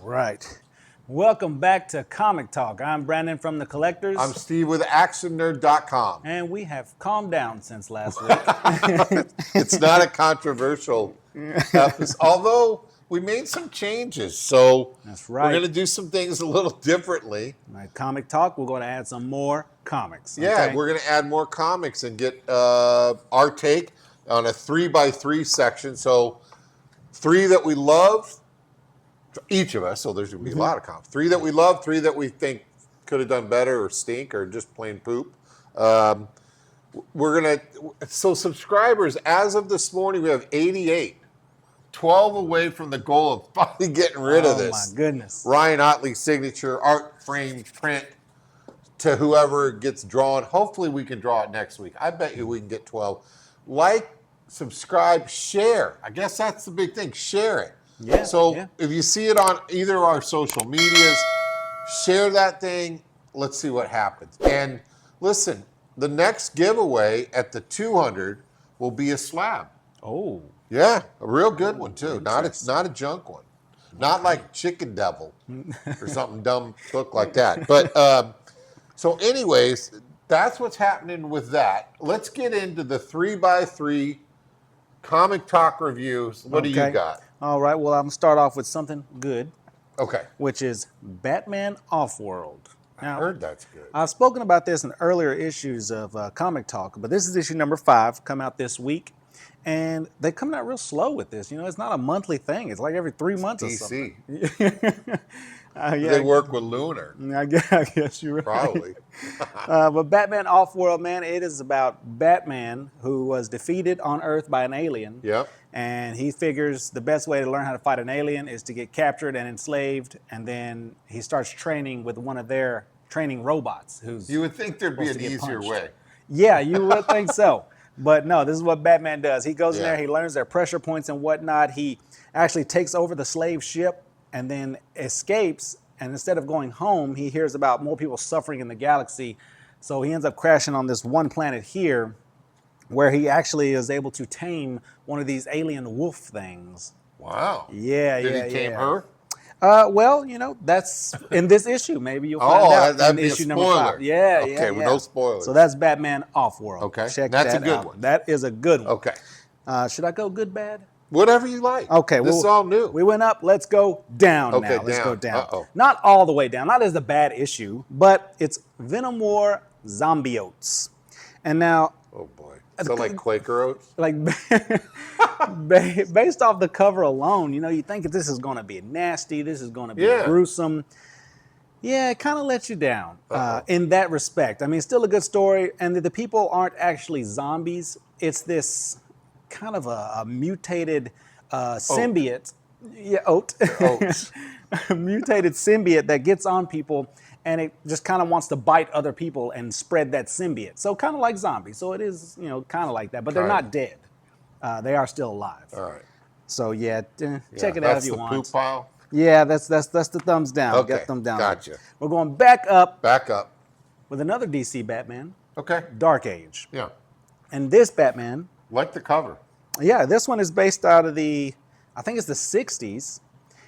Right. Welcome back to Comic Talk. I'm Brandon from The Collectors. I'm Steve with ActionNerd.com. And we have calmed down since last week. It's not a controversial episode, although we made some changes. So That's we're right. going to do some things a little differently. Right, Comic Talk, we're going to add some more comics. Yeah, okay? we're going to add more comics and get our take on a 3x3 section. So 3 that we love, each of us, so there's going to be a lot of comics. 3 that we love, 3 that we think could have done better or stink or just plain poop. We're going to, so subscribers, as of this morning, we have 88. 12 away from the goal of finally getting rid of this. Oh, my goodness. Ryan Otley signature art frame print to whoever gets drawn. Hopefully we can draw it next week. I bet you we can get 12. Like, subscribe, share. I guess that's the big thing. Share it. Yeah, So if you see it on either of our social medias, share that thing. Let's see what happens. And listen, the next giveaway at the 200 will be a slab. Oh. Yeah, a real good one too. Not a junk one. Not like Chicken Devil or something dumb look like that. But so anyways, that's what's happening with that. Let's get into the 3x3 Comic Talk reviews. What do you got? All right, well, I'm going to start off with something good, Okay. which is Batman Offworld. I heard that's good. I've spoken about this in earlier issues of Comic Talk, but this is issue number 5, come out this week. And they're coming out real slow with this. You know, it's not a monthly thing. It's like every 3 months or something. DC. Yeah, They work with Lunar. I guess you're right. Probably. But Batman Offworld, man, it is about Batman who was defeated on Earth by an alien. Yep. And he figures the best way to learn how to fight an alien is to get captured and enslaved. And then he starts training with one of their training robots. You would think there'd be supposed an to get easier punched. way. Yeah, you would think so. But no, this is what Batman does. He goes in Yeah. there, he learns their pressure points and whatnot. He actually takes over the slave ship and then escapes. And instead of going home, he hears about more people suffering in the galaxy. So he ends up crashing on this one planet here where he actually is able to tame one of these alien wolf things. Wow. Yeah, Did he tame her? Well, you know, that's in this issue. Maybe you'll find out that'd in be a issue spoiler. number 5. Yeah, Okay, yeah, well, yeah. no spoilers. So that's Batman Offworld. Okay, Check that's a that good out. one. That is a good one. Okay. Should I go good, bad? Whatever you like. Okay, This is all new. We went up. Let's go down Okay, now. Let's go down. down. Uh-oh. Not all the way down. Not as a bad issue, but it's Venom War Zombiotes. And now, Oh boy. So like Quaker Oats? like based off the cover alone, you know, you think this is going to be nasty. This is going to be Yeah. gruesome. Yeah, it kind of lets you down in that respect. I mean, it's still a good story, and the people aren't actually zombies. It's this kind of a mutated symbiote. Yeah, Oats. mutated symbiote that gets on people, and it just kind of wants to bite other people and spread that symbiote. So kind of like zombies. So it is, you know, kind of like that, but they're not dead. They are still alive. All right. So yeah, check it Yeah, out that's if you the want. poop pile. Yeah, that's the thumbs down. Okay, Get them down. gotcha. We're going back up Back up. with another DC Batman, Okay. Dark Age. Yeah. And this Batman, Like the cover. yeah, this one is based out of I think it's the 60s.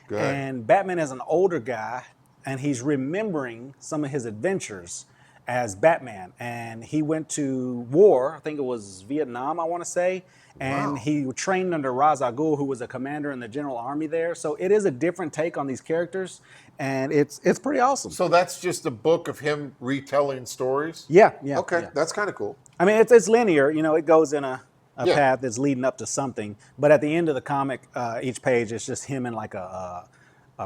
Good. And Batman is an older guy, and he's remembering some of his adventures as Batman. And he went to war, I think it was Vietnam, I want to say. And Wow. he trained under Ra's al Ghul, who was a commander in the General Army there. So it is a different take on these characters, and it's pretty awesome. So that's just a book of him retelling stories? Yeah. Okay, yeah. that's kind of cool. I mean, it's linear. You know, it goes in a Yeah. path that's leading up to something. But at the end of the comic, each page is just him in like a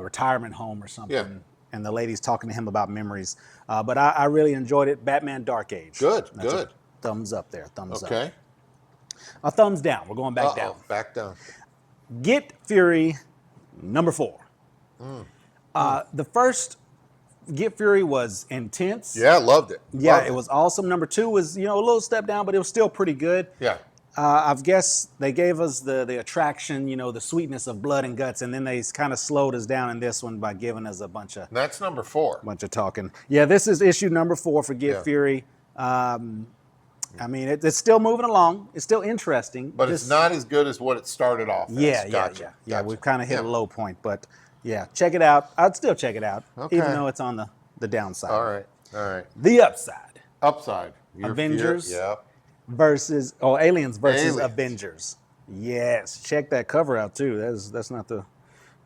retirement home or something. Yeah. And the lady's talking to him about memories. But I really enjoyed it. Batman Dark Age. Good, That's good. a thumbs up there. Thumbs up. Okay. A thumbs down. We're going back down. Back down. Get Fury number 4. The first Get Fury was intense. Yeah, loved it. Yeah, Loved it was awesome. Number 2 was, you know, a little step down, but it was still pretty good. Yeah. I guess they gave us the attraction, you know, the sweetness of blood and guts, and then they kind of slowed us down in this one by giving us a bunch of That's number 4. talking. Yeah, this is issue number 4 for Get Yeah. Fury. I mean, it's still moving along. It's still interesting. But it's not as good as what it started off as. Yeah, Gotcha. yeah. We've kind of hit a low point, but Yeah, check it out. I'd still check it out, Okay. even though it's on the downside. All right. All right. The upside. Upside. Avengers. Yeah. Versus Aliens versus Aliens. Avengers. Yes, check that cover out too. That's not the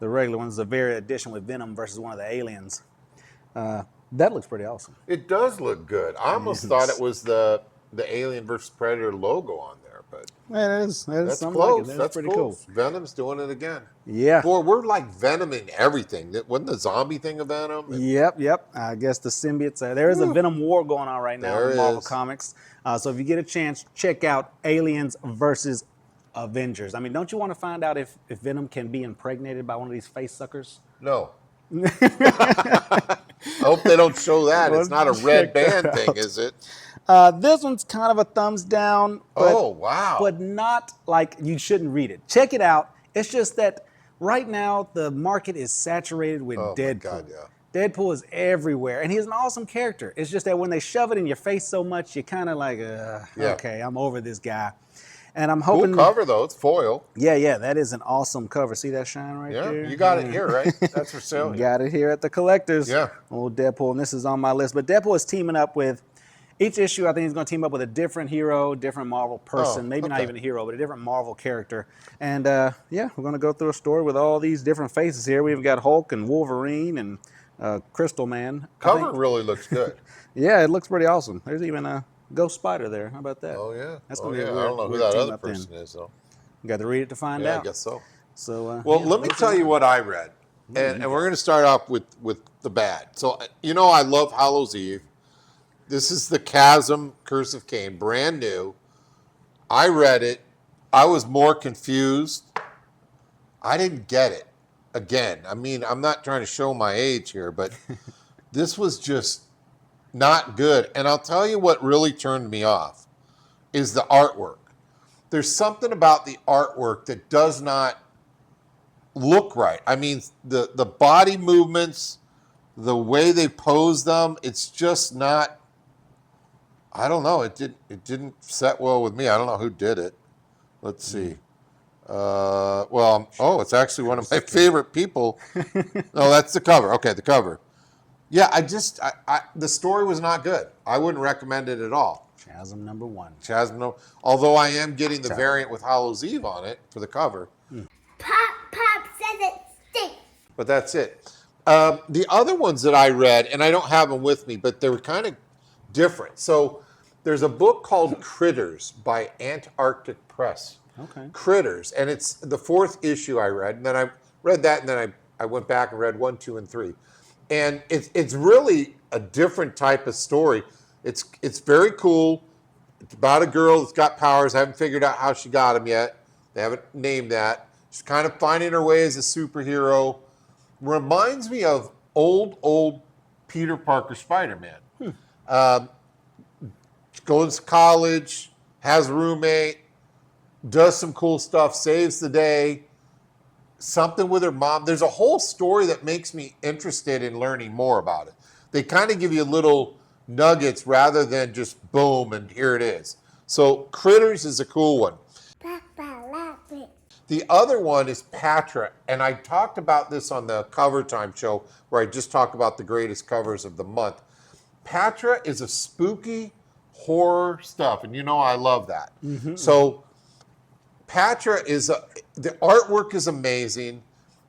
regular one. It's a variant edition with Venom versus one of the aliens. That looks pretty awesome. It does look good. I almost thought it was the Alien versus Predator logo on there, but Man, that is that's something like it. close. That's That's pretty close. cool. Venom's doing it again. Yeah. Boy, we're like Venoming everything. Wasn't the zombie thing of Venom? Yep. I guess the symbiotes. There is a Venom war going on right now There in Marvel is. Comics. So if you get a chance, check out Aliens versus Avengers. I mean, don't you want to find out if Venom can be impregnated by one of these face suckers? No. I hope they don't show that. It's not a red Check band that thing, out. is it? This one's kind of a thumbs down. But, Oh, wow. But not like you shouldn't read it. Check it out. It's just that right now the market is saturated with Oh, my Deadpool. God, yeah. Deadpool is everywhere, and he's an awesome character. It's just that when they shove it in your face so much, you're kind of like, okay, I'm over this guy. And I'm Cool hoping. cover, though. It's foil. Yeah, that is an awesome cover. See that shine right Yeah, there? you got it here, right? That's for sale. Got it here at the collectors. Yeah. Old Deadpool, and this is on my list. But Deadpool is teaming up with each issue. I think he's going to team up with a different hero, different Marvel person. Oh, Maybe not okay. even a hero, but a different Marvel character. And yeah, we're going to go through a story with all these different faces here. We've got Hulk and Wolverine and Crystal Man. I Cover think- really looks good. Yeah, it looks pretty awesome. There's even a Ghost Spider there. How about that? Oh, yeah. That's Oh, gonna be a yeah. I weird- don't know who weird that team other up then. person is, though. You got to read it to find Yeah, out. I guess so. So Well, yeah, let me those tell are- you what I read. And we're going to start off with the bad. So, I love Hallows Eve. This is the Chasm Curse of Cain, brand new. I read it. I was more confused. I didn't get it. Again, I mean, I'm not trying to show my age here, but this was just not good. And I'll tell you what really turned me off is the artwork. There's something about the artwork that does not look right. I mean, the body movements, the way they pose them, it's just not. I don't know. It didn't set well with me. I don't know who did it. Let's see. It's actually one of my favorite people. No, that's the cover. Okay, the cover. Yeah, the story was not good. I wouldn't recommend it at all. Chasm #1. Chasm, although I am getting the variant with Hallows Eve on it for the cover. Pop says it stinks. But that's it. The other ones that I read, and I don't have them with me, but they were kind of different. So there's a book called Critters by Antarctic Press. Okay. Critters, and it's the 4th issue I read, and then I read that, and then I went back and read 1, 2, and 3. And it's really a different type of story. It's very cool. It's about a girl that's got powers. I haven't figured out how she got them yet. They haven't named that. She's kind of finding her way as a superhero. Reminds me of old Peter Parker Spider-Man. Goes to college, has a roommate, does some cool stuff, saves the day. Something with her mom. There's a whole story that makes me interested in learning more about it. They kind of give you little nuggets rather than just boom and here it is. So Critters is a cool one. Papa, love it. The other one is Patra, and I talked about this on the Cover Time show where I just talked about the greatest covers of the month. Patra is a spooky horror stuff, and I love that. So Patra the artwork is amazing.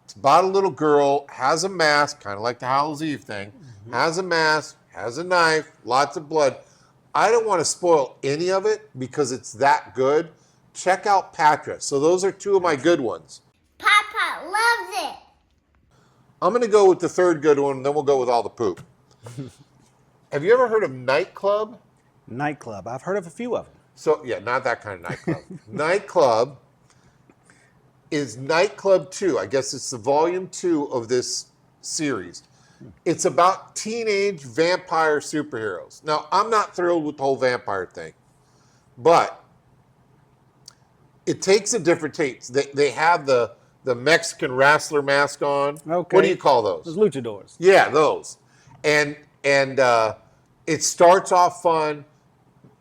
It's about a little girl, has a mask, kind of like the Hallows Eve thing, has a mask, has a knife, lots of blood. I don't want to spoil any of it because it's that good. Check out Patra. So those are 2 of my good ones. Papa loves it. I'm going to go with the third good one, and then we'll go with all the poop. Have you ever heard of Nightclub? Nightclub. I've heard of a few of them. So, yeah, not that kind of nightclub. Nightclub is Nightclub 2. I guess it's the volume 2 of this series. It's about teenage vampire superheroes. Now, I'm not thrilled with the whole vampire thing, but it takes a different take. They have the Mexican wrestler mask on. Okay. What do you call those? Those luchadors. Yeah, those. And it starts off fun.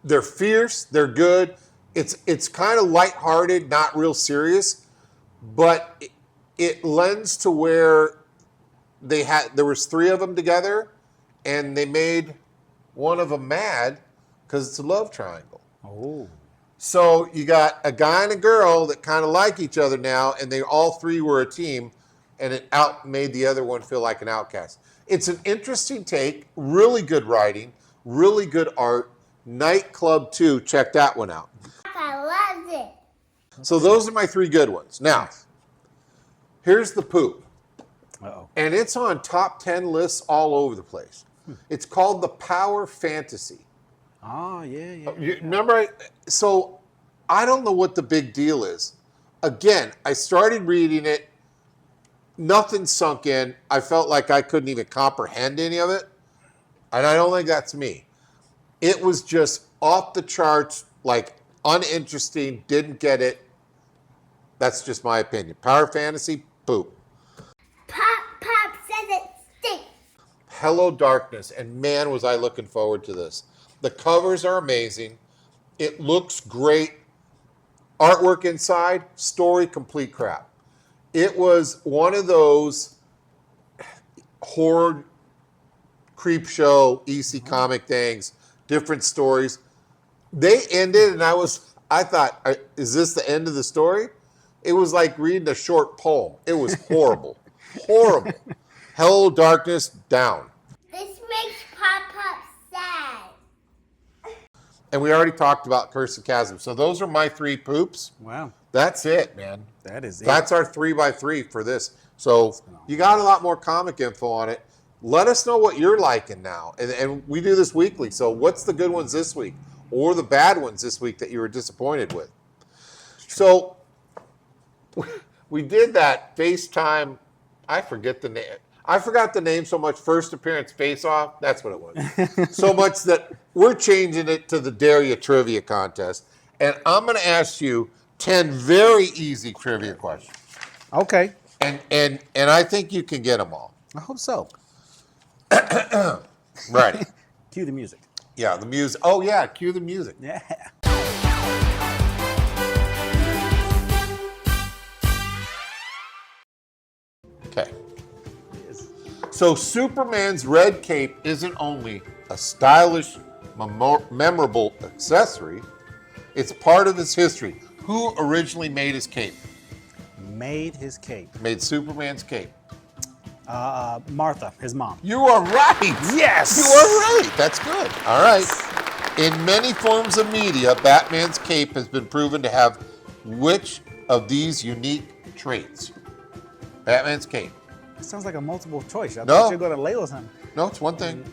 They're fierce. They're good. It's kind of lighthearted, not real serious, but it lends to where there was 3 of them together, and they made one of them mad because it's a love triangle. Oh. So you got a guy and a girl that kind of like each other now, and they all 3 were a team, and it made the other one feel like an outcast. It's an interesting take, really good writing, really good art. Nightclub 2, check that one out. Papa loves it. So those are my 3 good ones. Now, here's the poop. Uh-oh. And it's on top 10 lists all over the place. It's called The Power Fantasy. Oh, yeah. Remember, so I don't know what the big deal is. Again, I started reading it. Nothing sunk in. I felt like I couldn't even comprehend any of it. And I don't think that's me. It was just off the charts, like uninteresting, didn't get it. That's just my opinion. Power Fantasy, poop. Pop says it stinks. Hello Darkness, and man, was I looking forward to this. The covers are amazing. It looks great. Artwork inside, story, complete crap. It was one of those horror, creep show, EC comic things, different stories. They ended, and I thought, is this the end of the story? It was like reading a short poem. It was horrible. Horrible. Hello Darkness, down. This makes Pop sad. And we already talked about Curse of Chasm. So those are my 3 poops. Wow. That's it, man. That is it. That's our 3x3 for this. So you got a lot more comic info on it. Let us know what you're liking now. And we do this weekly. So what's the good ones this week? Or the bad ones this week that you were disappointed with? So we did that FaceTime. I forget the name. I forgot the name so much. First appearance face-off. That's what it was. So much that we're changing it to the Daria Trivia Contest. And I'm going to ask you 10 very easy trivia questions. Okay. And I think you can get them all. I hope so. Ready? Cue the music. Yeah, the music. Oh, yeah, cue the music. Yeah. Okay. So Superman's red cape isn't only a stylish, memorable accessory, it's part of his history. Who originally made his cape? Made his cape. Made Superman's cape. Martha, his mom. You are right. Yes! You are right. That's good. All right. In many forms of media, Batman's cape has been proven to have which of these unique traits? Batman's cape. It sounds like a multiple choice. I No. thought you were going to label something. No, it's one thing.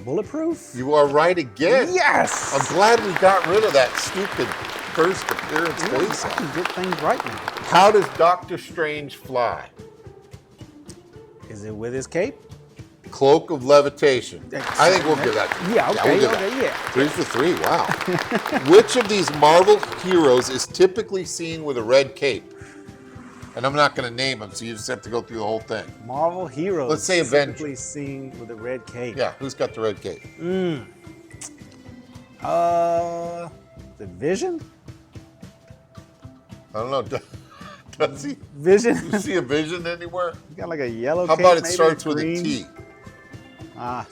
Bulletproof? You are right again. Yes! I'm glad we got rid of that stupid first appearance face I off. can get things right now. How does Doctor Strange fly? Is it with his cape? Cloak of levitation. I think we'll give that to you. Yeah, okay, we'll give okay, that. yeah. 3 for 3, wow. Which of these Marvel heroes is typically seen with a red cape? And I'm not going to name them, so you just have to go through the whole thing. Marvel heroes. Let's say Avenger. typically seen with a red cape. Yeah, who's got the red cape? The Vision? I don't know. Does he? Vision? You see a Vision anywhere? You got like a yellow How cape, about it maybe starts with a green? T?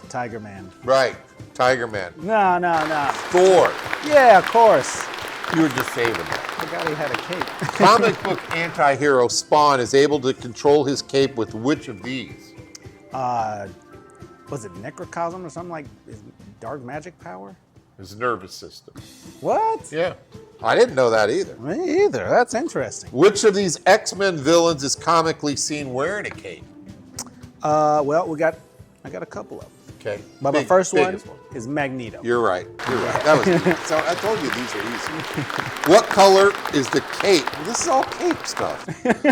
Tiger Man. Right, Tiger Man. No. Thor. Yeah, of course. You were just saving that. I forgot he had a cape. Comic book anti-hero Spawn is able to control his cape with which of these? Was it Necrocosm or something like his dark magic power? His nervous system. What? Yeah. I didn't know that either. Me either. That's interesting. Which of these X-Men villains is comically seen wearing a cape? Well, I got a couple of them. Okay. But my first one biggest is Magneto. You're right. You're right. That was easy. So I told you these are easy. What color is the cape? Well, this is all cape stuff.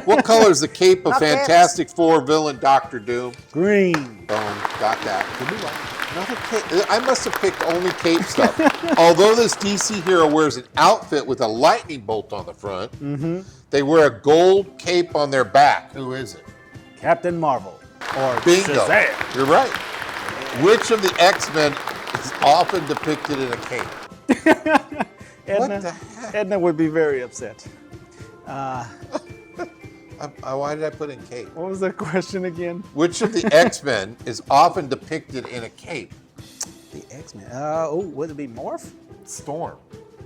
What color is the cape of Not bad. Fantastic Four villain Doctor Doom? Green. Boom. Got that. Could be right. Another cape. I must have picked only cape stuff. Although this DC hero wears an outfit with a lightning bolt on the front, they wear a gold cape on their back. Who is it? Captain Marvel. Or Bingo. Shazam. You're right. Which of the X-Men is often depicted in a cape? Edna, the heck? Edna would be very upset. Why did I put in cape? What was the question again? Which of the X-Men is often depicted in a cape? The X-Men. Would it be Morph? Storm.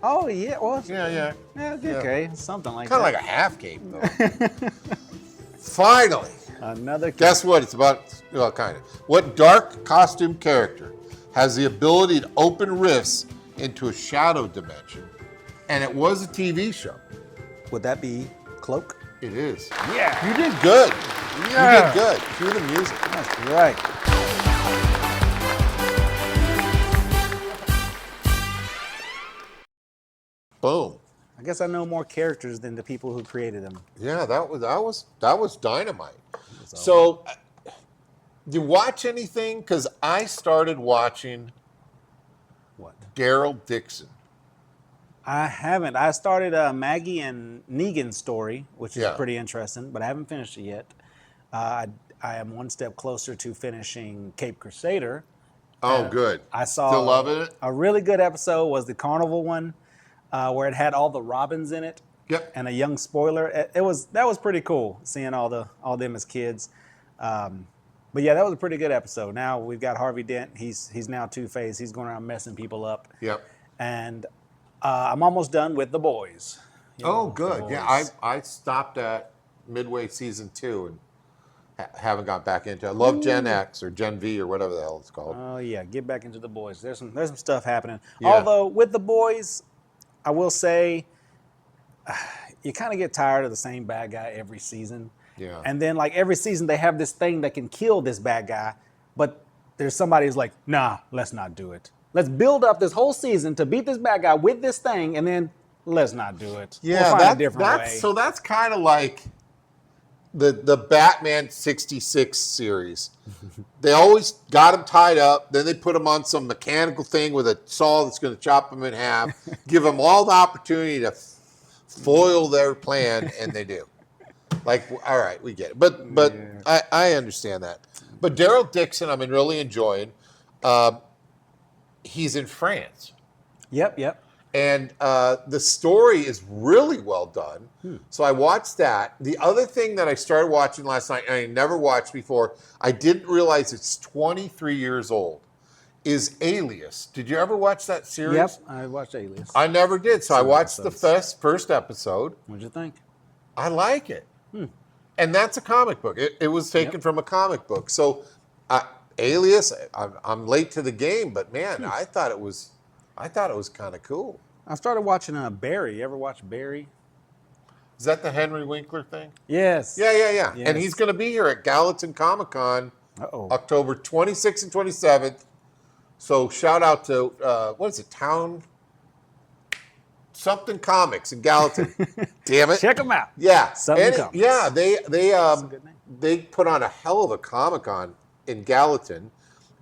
Oh yeah. Well, Yeah. okay, something like Kind of that. like a half cape, though. Finally, Another. guess what? It's about, well, kind of. What dark costume character has the ability to open rifts into a shadow dimension? And it was a TV show. Would that be Cloak? It is. Yeah. You did good. Yeah. You did good. Cue the music. That's right. Boom. I guess I know more characters than the people who created them. Yeah, that was dynamite. So, do you watch anything? Because I started watching What? Daryl Dixon. I haven't. I started Maggie and Negan's story, which is Yeah. pretty interesting, but I haven't finished it yet. I am one step closer to finishing Cape Crusader. Oh, good. I saw Still loving it. a really good episode was the Carnival one, where it had all the Robins in it. Yep. And a young spoiler. That was pretty cool seeing all them as kids. But yeah, that was a pretty good episode. Now we've got Harvey Dent. He's now Two-Face. He's going around messing people up. Yep. And I'm almost done with The Boys. You Oh, know, good. The Yeah, Boys. I stopped at midway season 2 and haven't got back into it. I love Gen X or Gen V or whatever the hell it's called. Oh yeah, get back into The Boys. There's some stuff happening. Yeah. Although with The Boys, I will say you kind of get tired of the same bad guy every season. Yeah. And then like every season they have this thing that can kill this bad guy, but there's somebody who's like, nah, let's not do it. Let's build up this whole season to beat this bad guy with this thing, and then let's not do it. Yeah, we'll find a different way. so that's kind of like the Batman 66 series. They always got him tied up, then they put him on some mechanical thing with a saw that's going to chop him in half, give him all the opportunity to foil their plan, and they do. Like, all right, we get it. But I understand that. But Daryl Dixon, I'm really enjoying. He's in France. Yep. And the story is really well done. So I watched that. The other thing that I started watching last night, and I never watched before, I didn't realize it's 23 years old, is Alias. Did you ever watch that series? Yep. I watched Alias. I never did. So I Some watched the episodes. first episode. What'd you think? I like it. And that's a comic book. It was taken from a comic book. So Alias, I'm late to the game, but man, I thought it was kind of cool. I started watching Barry. You ever watch Barry? Is that the Henry Winkler thing? Yes. Yeah. Yes. And he's going to be here at Gallatin Comic Con Uh-oh. October 26th and 27th. So shout out to, what is it, Town Something Comics in Gallatin. Damn it. Check them out. Yeah. Something Comics. Yeah, a good name. they put on a hell of a Comic-Con in Gallatin.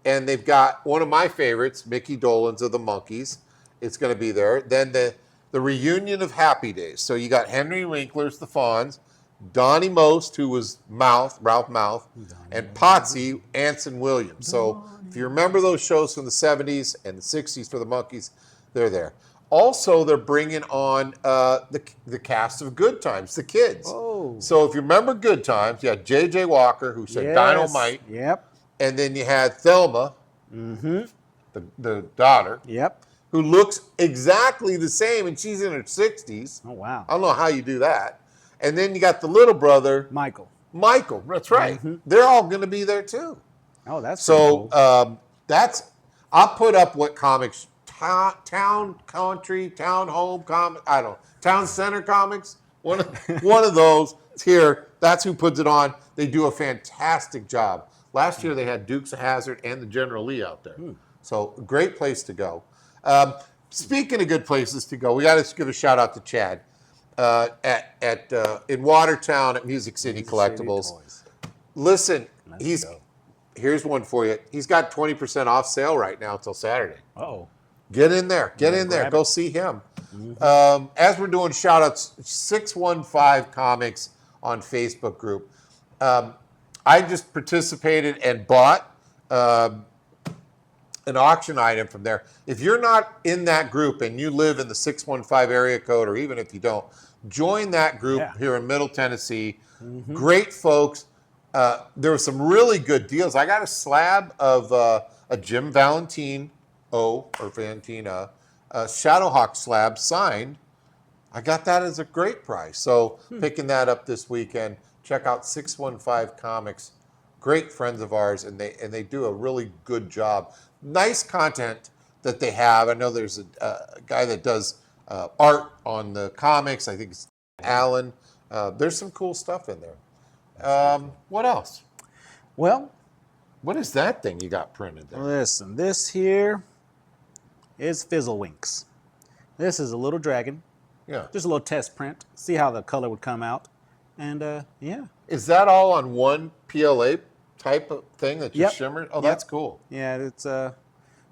And they've got one of my favorites, Mickey Dolenz of the Monkees. It's going to be there. Then the reunion of Happy Days. So you got Henry Winkler's The Fonz, Donnie Most, who was Ralph Mouth, and Potsy, Anson Williams. So if you remember those shows from the 70s and the 60s for the Monkees, they're there. Also, they're bringing on the cast of Good Times, the kids. Oh. So if you remember Good Times, you had J.J. Walker, who said Yes. Dynamite, Yep. and then you had Thelma, the daughter, Yep. who looks exactly the same, and she's in her 60s. Oh, wow. I don't know how you do that. And then you got the little brother, Michael. Michael. That's right. They're all going to be there too. Oh, that's pretty So cool. I'll put up what comics, town, country, town, home, comic, I don't know, town center comics. One of those is here. That's who puts it on. They do a fantastic job. Last year they had Dukes of Hazzard and the General Lee out there. So great place to go. Speaking of good places to go, we got to give a shout out to Chad in Watertown at Music City Collectibles. Toys. Listen, Let's go. here's one for you. He's got 20% off sale right now until Saturday. Uh-oh. Get in there. Get in there. grab Go it. see him. As we're doing shout outs, 615 Comics on Facebook group. I just participated and bought an auction item from there. If you're not in that group and you live in the 615 area code, or even if you don't, join that group Yeah. here in Middle Tennessee. Great folks. There were some really good deals. I got a slab of a Jim Valentina Shadowhawk slab signed. I got that as a great price. So picking that up this weekend. Check out 615 Comics. Great friends of ours, and they do a really good job. Nice content that they have. I know there's a guy that does art on the comics. I think it's Alan. There's some cool stuff in there. What else? Well, What is that thing you got printed there? listen, this here is Fizzlewinks. This is a little dragon, Yeah. just a little test print. See how the color would come out, and yeah, Is that all on one PLA type of thing that you Yep. shimmered? Oh, Yep. that's cool. yeah. It's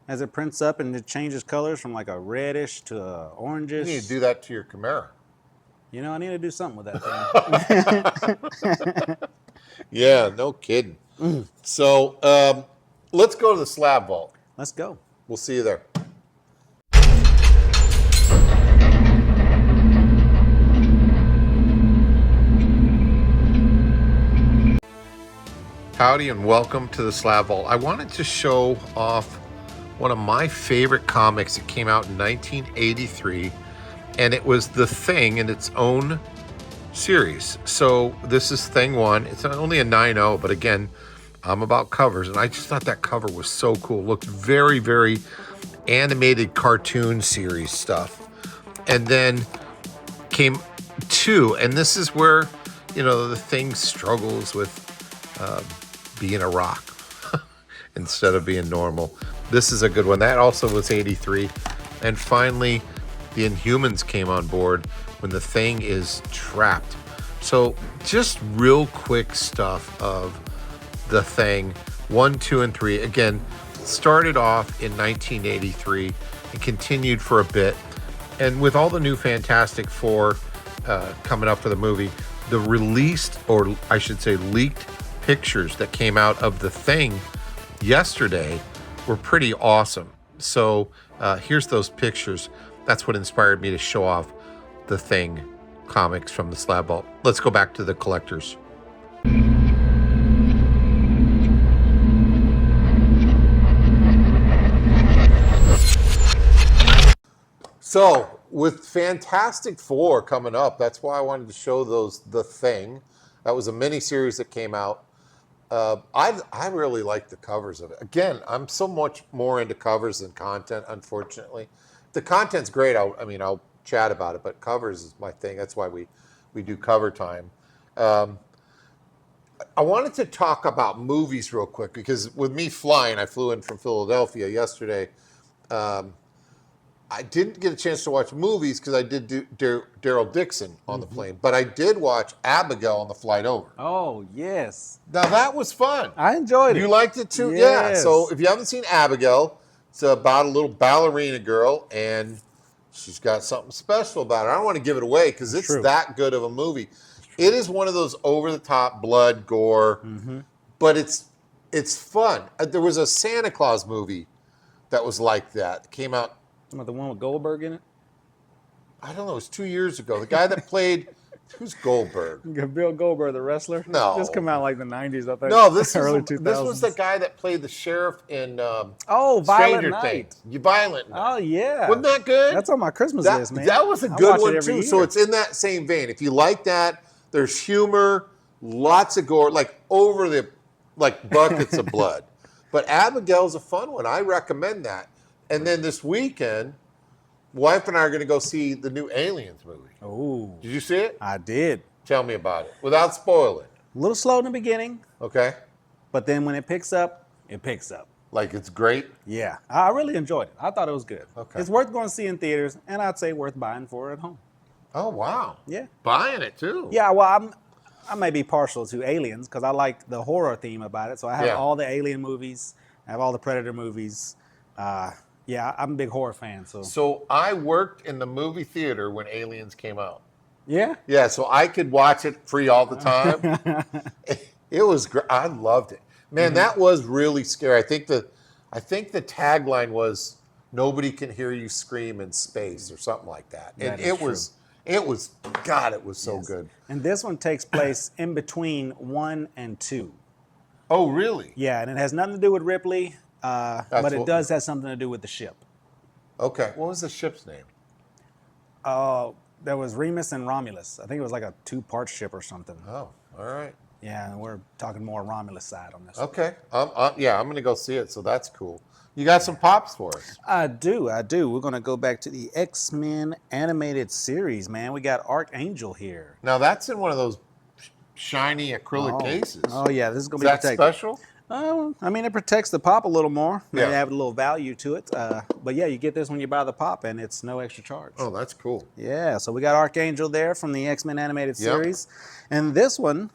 as it prints up and it changes colors from like a reddish to a orangish. You need to do that to your Camaro. You know, I need to do something with that thing. Yeah, no kidding. So let's go to the slab vault. Let's go. We'll see you there. Howdy and welcome to the Slab Vault. I wanted to show off one of my favorite comics that came out in 1983, and it was The Thing in its own series. So this is Thing 1. It's only a 9.0, but again, I'm about covers, and I just thought that cover was so cool. It looked very, very animated cartoon series stuff. And then came 2, and this is where, you know, the Thing struggles with being a rock instead of being normal. This is a good one. That also was 83. And finally, the Inhumans came on board when the Thing is trapped. So just real quick stuff of the Thing 1, 2, and 3. Again, started off in 1983 and continued for a bit. And with all the new Fantastic Four coming up for the movie, the released, or I should say leaked, pictures that came out of the Thing yesterday were pretty awesome. So here's those pictures. That's what inspired me to show off the Thing comics from the Slab Vault. Let's go back to the collectors. So with Fantastic Four coming up, that's why I wanted to show those The Thing. That was a mini series that came out. I really like the covers of it. Again, I'm so much more into covers than content, unfortunately. The content's great. I'll chat about it, but covers is my thing. That's why we do cover time. I wanted to talk about movies real quick because with me flying, I flew in from Philadelphia yesterday. I didn't get a chance to watch movies because I did do Daryl Dixon on the plane, but I did watch Abigail on the flight over. Oh yes, Now that was fun. I enjoyed it. You liked it too? Yeah. Yes. So if you haven't seen Abigail, it's about a little ballerina girl, and she's got something special about her. I don't want to give it away because it's true. that good of a movie. It is one of those over-the-top blood, gore, but it's fun. There was a Santa Claus movie that was like that. It came out, About the one with Goldberg in it. I don't know, it was 2 years ago. The guy that played, who's Goldberg? Bill Goldberg, the wrestler. No. This come out like the '90s, I think. No, this early was 2000s. the guy that played the sheriff in Oh, Violent Stranger Night. Things. You Violent Night. Oh yeah. Wasn't that good? That's on my Christmas that, list, man. that was a I good watch it one every too. year. So it's in that same vein. If you like that, there's humor, lots of gore, like buckets of blood. But Abigail's a fun one. I recommend that. And then this weekend, wife and I are going to go see the new Aliens movie. Oh, Did you see it? I did. Tell me about it without spoiling. A little slow in the beginning, Okay, but then when it picks up, it picks up. like it's great. Yeah, I really enjoyed it. I thought it was good. Okay. It's worth going to see in theaters, and I'd say worth buying for at home. Oh wow, Yeah. buying it too. Yeah, well, I may be partial to Aliens because I like the horror theme about it. So I have Yeah. all the Alien movies. I have all the Predator movies. Yeah, I'm a big horror fan. So So I worked in the movie theater when Aliens came out. yeah, Yeah, so I could watch it free all the time. It was great. I loved it. Man, that was really scary. I think the tagline was "Nobody can hear you scream in space" or something like that. And That is it was It was, God, it was so Yes. good. And this one takes place in between 1 and 2. Oh, really? Yeah, and it has nothing to do with Ripley, but it what- does have something to do with the ship. Okay. What was the ship's name? There was Remus and Romulus. I think it was like a 2-part ship or something. Oh, all right. Yeah, and we're talking more Romulus side on this. Okay. Yeah, I'm going to go see it, so that's cool. You got some pops for us? I do. We're going to go back to the X-Men animated series, man. We got Archangel here. Now, that's in one of those shiny acrylic cases. Oh, yeah, this is going Is to be that protected. special? I mean, it protects the pop a little more. Maybe Yeah. have a little value to it. But yeah, you get this when you buy the pop, and it's no extra charge. Oh, that's cool. Yeah, so we got Archangel there from the X-Men animated Yep. series. And this one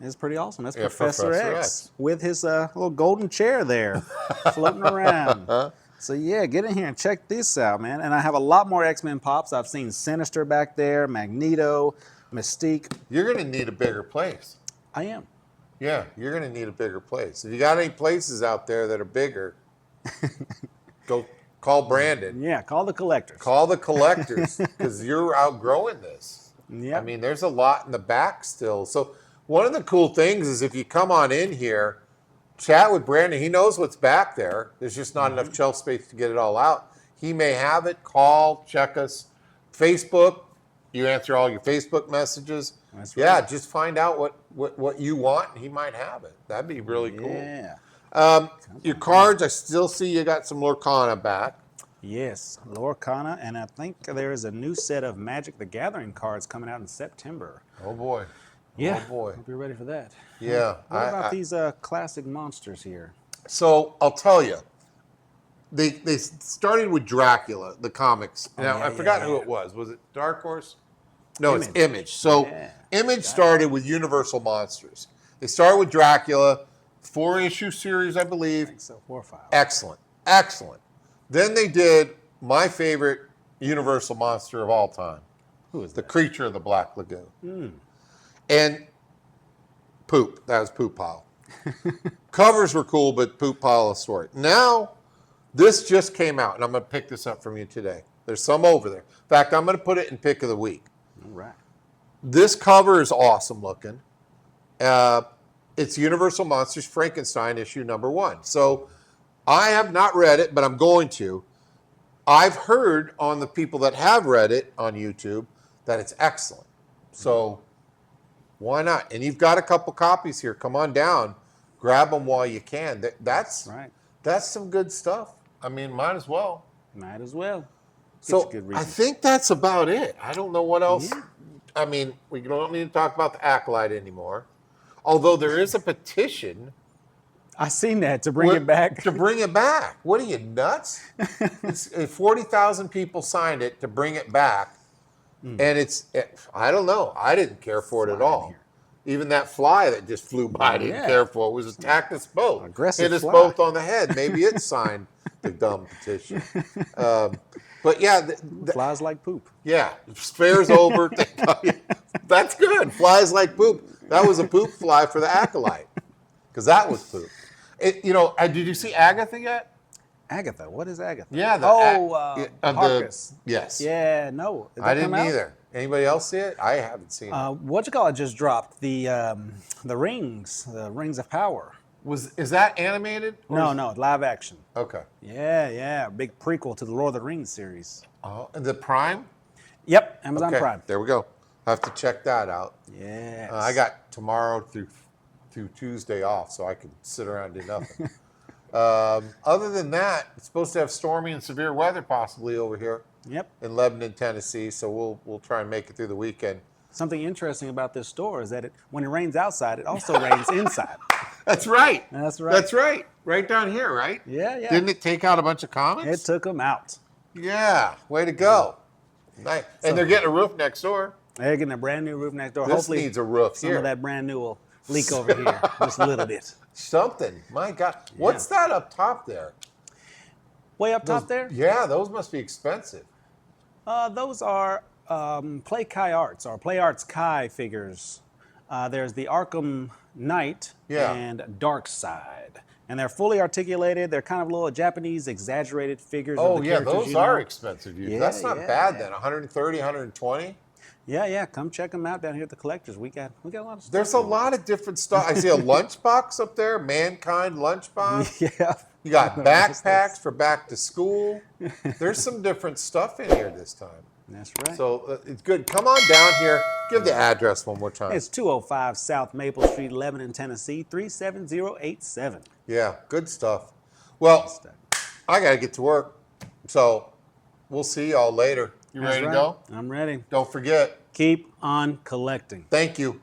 is pretty awesome. That's Yeah, Professor Professor X, X. with his little golden chair there floating around. So yeah, get in here and check this out, man. And I have a lot more X-Men pops. I've seen Sinister back there, Magneto, Mystique. You're going to need a bigger place. I am. Yeah, you're going to need a bigger place. If you got any places out there that are bigger, go call Brandon. Yeah, call the collectors. Call the collectors because you're outgrowing this. Yeah. I mean, there's a lot in the back still. So one of the cool things is if you come on in here, chat with Brandon. He knows what's back there. There's just not enough shelf space to get it all out. He may have it. Call, check us. Facebook, you answer all your Facebook messages. That's Yeah, right. just find out what you want, and he might have it. That'd be really cool. Yeah. Your cards, I still see you got some Lorcana back. Yes, Lorcana, and I think there is a new set of Magic the Gathering cards coming out in September. Oh boy. Yeah. Oh boy. Hope you're ready for that. Yeah. What about these classic monsters here? So I'll tell you, they started with Dracula, the comics. Now yeah, I forgot yeah, who yeah. it was. Was it Dark Horse? No, it's Image. Image. So Yeah. Image started with Universal Monsters. They started with Dracula, 4-issue series, I believe. So 4 or 5. Excellent, excellent. Then they did my favorite Universal monster of all time, Who is the that? Creature of the Black Lagoon. And Poop. That was Poop Pile. Covers were cool, but Poop Pile is short. Now, this just came out, and I'm going to pick this up from you today. There's some over there. In fact, I'm going to put it in pick of the week. All right. This cover is awesome looking. It's Universal Monsters Frankenstein issue #1. So I have not read it, but I'm going to. I've heard on the people that have read it on YouTube that it's excellent. So why not? And you've got a couple copies here. Come on down. Grab them while you can. That's Right. That's some good stuff. I mean, might as well. Might as well. So Good I reason. think that's about it. I don't know what else. Yeah. I mean, we don't need to talk about the Acolyte anymore. Although there is a petition I seen that to bring it back. To bring it back. What are you, nuts? 40,000 people signed it to bring it back. And I don't know. I didn't care for it at Fly in all. here. Even that fly that just flew by, I didn't Yeah. care for. It was attacked us both. Aggressive Hit us fly. both on the head. Maybe it signed the dumb petition. But yeah, Flies like poop. yeah, fair's over. That's good. Flies like poop. That was a poop fly for the Acolyte, because that was poop. Did you see Agatha yet? Agatha. What is Agatha? Yeah. Harkness. Yes. Yeah, no. Did I that come didn't out? either. Anybody else see it? I haven't seen it. What just dropped? The rings of power. Is that animated? Or No, live action. Okay. Yeah, big prequel to the Lord of the Rings series. Oh, the Prime. Yep, Amazon Okay. Prime. There we go. I have to check that out. Yes. I got tomorrow through Tuesday off, so I can sit around and do nothing. Other than that, it's supposed to have stormy and severe weather possibly over here Yep. in Lebanon, Tennessee. So we'll try and make it through the weekend. Something interesting about this store is that when it rains outside, it also rains inside. That's right. That's right. That's right. Right down here, right? Yeah. Didn't it take out a bunch of comics? It took them out. Yeah. Way to go. Nice. And they're getting a roof next door. They're getting a brand new roof next door. This Hopefully, needs a roof some here. of that brand new will leak over here just a little bit. Something. My God. What's that up top there? Way up top there, Yeah, those must be expensive. those are Play Kai Arts or Play Arts Kai figures. There's the Arkham Knight Yeah. and Dark Side. And they're fully articulated. They're kind of little Japanese exaggerated figures of Oh, the yeah, characters. those are expensive used. Yeah, That's not yeah, bad yeah. then. 130, 120. Yeah. Come check them out down here at the Collectors. We got a lot of stuff. There's a lot of different stuff. I see a lunchbox up there, Mankind lunchbox. Yeah. You got backpacks for back to school. There's some different stuff in here this time. That's right. So it's good. Come on down here. Give the address one more time. It's 205 South Maple Street, Lebanon, Tennessee, 37087. Yeah, good stuff. Well, I got to get to work. So we'll see y'all later. You That's ready right. to go? I'm ready. Don't forget. Keep on collecting. Thank you.